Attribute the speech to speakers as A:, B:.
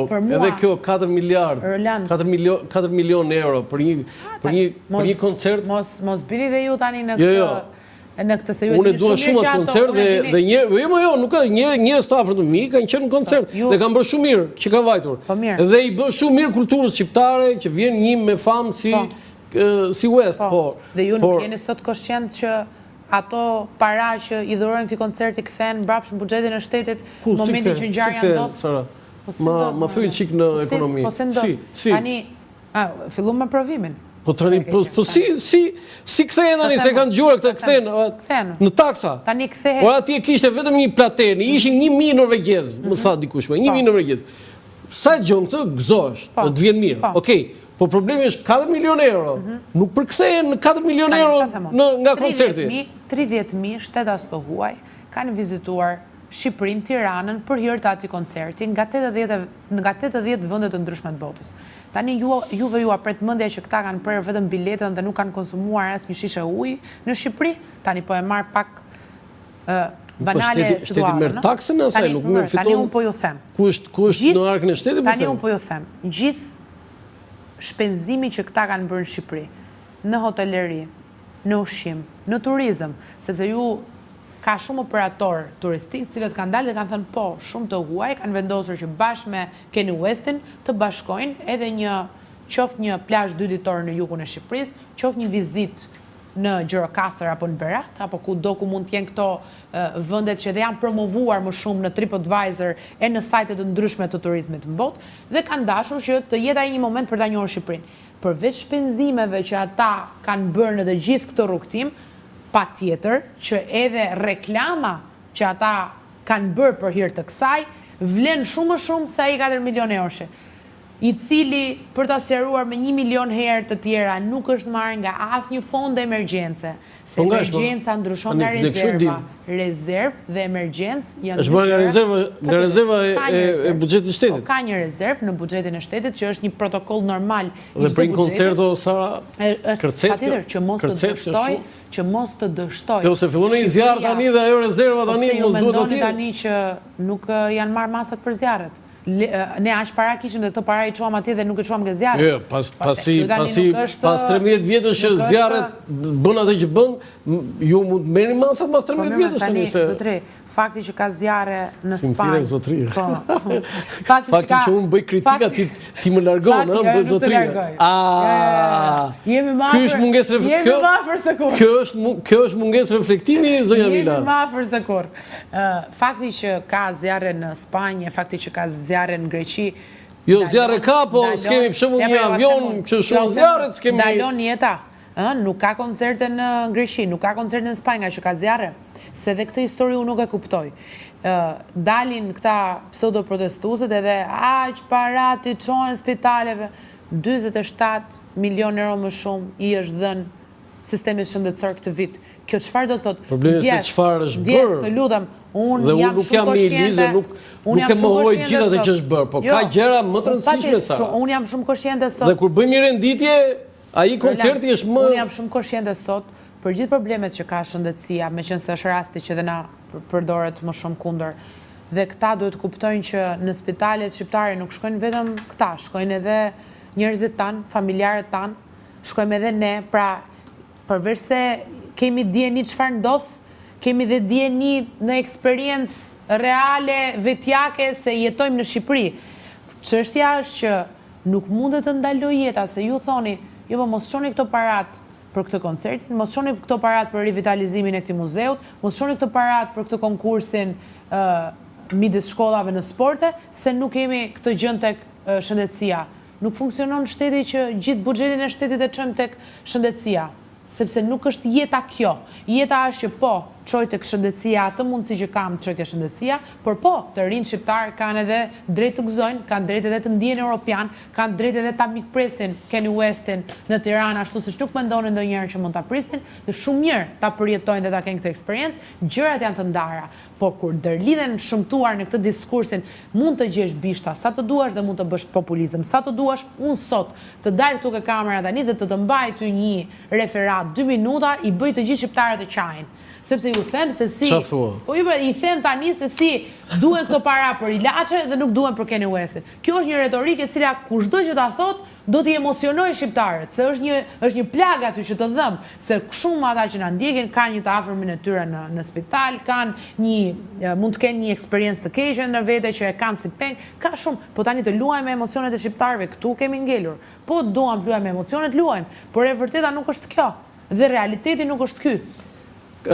A: edhe kjo 4 miliard, 4 milion euro për një koncert.
B: Mos bini dhe ju tani në këtë se ju
A: unë dua shumë atë koncert dhe nuk ka njerëz të afërt mi kanë qenë në koncert dhe kanë bërë shumë mirë që ka vajtur. Dhe i bën shumë mirë kulturës shqiptare që vjen një me famë si West.
B: Dhe ju nuk jeni sot koshient që ato para që i dhurojnë këtij koncerti kthehen mbrapsht në buxhetin e shtetit në momentin që ngjarja ndodh.
A: Ma thujnë qik në ekonomi. Si.
B: Tani, fillu me provimin.
A: Si kthehen tani, se kanë gjurë këtë kthehen në taksa.
B: Tani kthehen.
A: Por atje kishte vetëm një plateni, ishin 1.000 norvegjez, më tha dikush me, 1.000 norvegjez. Sa gjon këtë, gëzohesh, do të vjen mirë. Okej, po problemi është 4 milion euro. Nuk përkthehen në 4 milion euro nga koncerti.
B: 30.000 shtetas të huaj kanë vizituar Shqipërinë, Tiranën për hir të atij koncerti nga 80 vende të ndryshme të botës. Tani juve ju apret mendja që këta kanë prerë vetëm biletën dhe nuk kanë konsumuar asnjë shishe ujë në Shqipëri, tani po e marr pak banale situatën.
A: Shteti merr taksën asaj, nuk merr fiton.
B: Tani unë po ju them.
A: Ku është në arkën e shtetit?
B: Tani unë po ju them. Gjithë shpenzimi që këta kanë bërë në Shqipëri, në hoteleri, në ushqim, në turizëm, sepse ju ka shumë operator turistik cilët kanë dalë dhe kanë thënë po, shumë të huaj kanë vendosur që bashkë me Kanye Westin të bashkojnë edhe qoftë një plazh 2 ditor në jugun e Shqipërisë, qoftë një vizitë në Gjirokastër apo në Berat, apo kudo ku mund të jenë këto vendet që dhe janë promovuar më shumë në TripAdvisor e në sajtet të ndryshme të turizmit në botë, dhe kanë dashur që të jetë ai një moment për ta njohur Shqipërinë. Përveç shpenzimeve që ata kanë bërë në të gjithë këtë rrugtim, pa tjetër që edhe reklama që ata kanë bërë për hir të kësaj vlen shumë më shumë se ai 4 milion euro, i cili për ta sqaruar me 1 milion herë të tjera nuk është marrë nga asnjë fond emergjence, se emergjenca ndryshon nga rezerva. Rezervë dhe emergjencë janë
A: është marrë nga rezerva e buxhetit të shtetit.
B: Ka një rezervë në buxhetin e shtetit që është një protokoll normal.
A: Dhe për një koncerto Sara kërcet
B: që mos të dështoj.
A: Jo, se fillon një zjarr tani dhe ajo rezerva tani mos duhet të tjetë.
B: Tani që nuk janë marrë masat për zjarret. Ne aq para kishim dhe këto para i çuam atje dhe nuk e çuam nga zjarri.
A: Jo, pas 13 vjetësh që zjarret bën atë që bën, ju mund të merrni masat pas 13 vjetësh
B: tani se zotri, fakti që ka zjarre në Spanjë.
A: Zotri. Fakti që unë bëj kritika ti më largon, ëh, bëj zotri.
B: Jemi më afër se kur.
A: Kjo është mungesë reflektimi, zonja Mila.
B: Jemi më afër se kur. Fakti që ka zjarre në Spanjë, fakti që ka zjarre në Greqi.
A: Jo, zjarre ka, po s'kemi për shembull një avion që shumë zjarret, s'kemi.
B: Dalon jeta. Nuk ka koncerte në Greqi, nuk ka koncerte në Spanjë që ka zjarre. Se dhe këtë histori unë nuk e kuptoj. Dalin këta pseudo-protestuesit edhe aq para t'i çojnë spitaleve. 47 milion euro më shumë i është dhënë sistemit shëndetësor këtë vit. Kjo çfarë do thotë?
A: Problemi se çfarë është bërë.
B: Të lutem,
A: unë jam shumë konciente. Nuk e mohoj gjithë atë që është bërë, po ka gjëra më të rëndësishme sa.
B: Unë jam shumë konciente sot.
A: Dhe kur bëjmë një renditje, ai koncerti është më.
B: Unë jam shumë konciente sot për gjithë problemet që ka shëndetësia, meqense është rasti që dhe na përdoret më shumë kundër. Dhe këta duhet kuptojnë që në spitalet shqiptare nuk shkojnë vetëm këta, shkojnë edhe njerëzit tanë, familjarët tanë, shkojmë edhe ne, pra përveç se kemi dieni çfarë ndodh, kemi dhe dieni në eksperiencë reale, vetjake se jetojmë në Shqipëri. Çështja është që nuk mundet të ndaloj jeta, se ju thoni, jo po mos çoni këto parat për këtë koncertin, mos çoni këto parat për rivitalizimin e këtij muzeut, mos çoni këto parat për këtë konkursin midis shkollave në sporte, se nuk kemi këtë gjë tek shëndetësia. Nuk funksionon shteti që gjithë buxhetin e shtetit e çojmë tek shëndetësia, sepse nuk është jeta kjo. Jeta është që po çoj tek shëndetësia atë mundësi që kam çoj tek shëndetësia, por po të rinj shqiptar kanë edhe drejt të gëzojnë, kanë drejt edhe të ndjehen europian, kanë drejt edhe ta mikpresin Kanye Westin në Tiranë ashtu siç nuk mendonin ndonjëherë që mund ta prisnin, dhe shumë mirë ta përjetojnë dhe ta kenë këtë eksperiencë. Gjërat janë të ndara, po kur ndërlidhen shëmtuar në këtë diskursin, mund të gjesh bishta sa të duash dhe mund të bësh populizëm sa të duash. Unë sot të dal këtu ke kamera tani dhe të mbaj ty një referat 2 minuta, i bëj të gjithë shqiptarët të qajnë. sepse ju them se si...
A: Qa thua?
B: Po ju i them tani se si duhen këto para për ilaçe dhe nuk duhen për Kanye Westin. Kjo është një retorikë e cila kushdo që ta thot, do t'i emocionoj shqiptarët, se është një plagë aty që të dhëmë, se shumë ata që na ndjekin kanë një të afërmin e tyre në spital, mund të kenë një eksperiencë të keqe në vete që e kanë si peng, ka shumë, po tani të luajmë me emocionet e shqiptarëve, këtu kemi ngelur, po duam luajmë me emocionet, luajmë, por e vërteta nuk është kjo, dhe realiteti nuk është ky.